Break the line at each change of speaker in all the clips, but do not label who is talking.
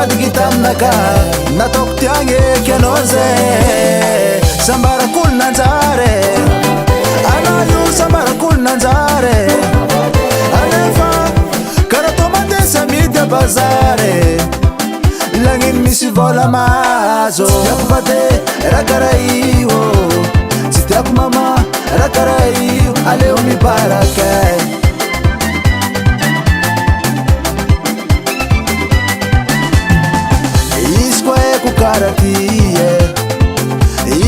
nivadikitamnaka natoktiangekianoze sambarakul nanzare anayu sambarakul nanzare anefa karatomatesamidya bazare langin misivola mazo yakupate rakaraiwo sitiaku mama rakaraiwo aleo mibarake karatie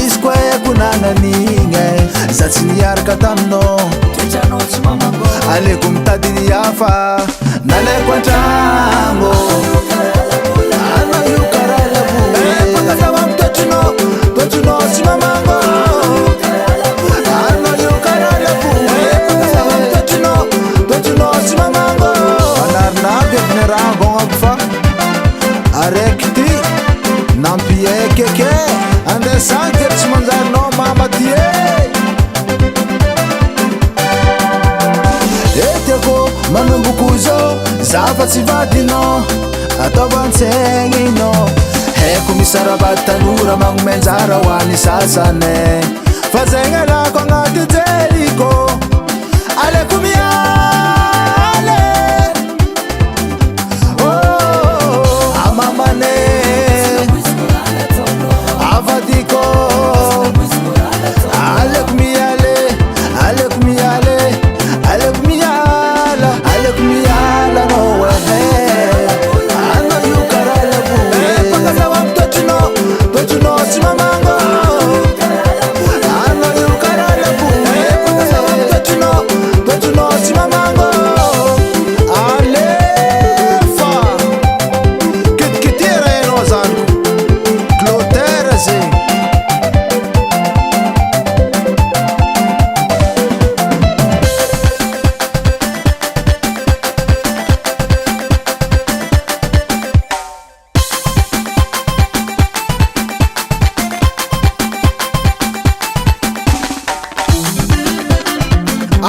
iskwe kunananinge zatsiniarka tamno alekum tadini yafa nalekwantango arekti nampiye keke ande sanket manzar no mama tie eteko manumbukuzo zafa sivadino atabansengino he kumisarabatanura mangmenzara wani sasane fazengela kwangati teliko ale kumia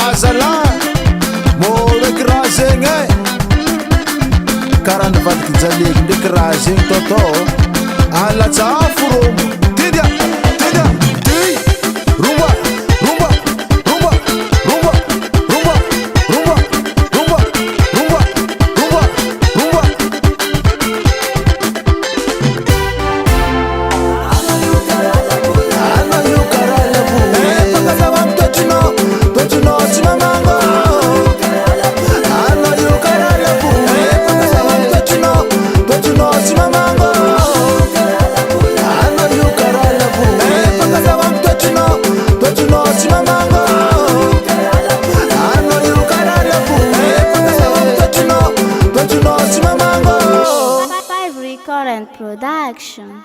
azala morek razenge karana vadikijaleky ndraiky razeng toto alatsafuro tidya tidya ty rumba rumba rumba rumba rumba rumba rumba rumba rumba rumba
Current production.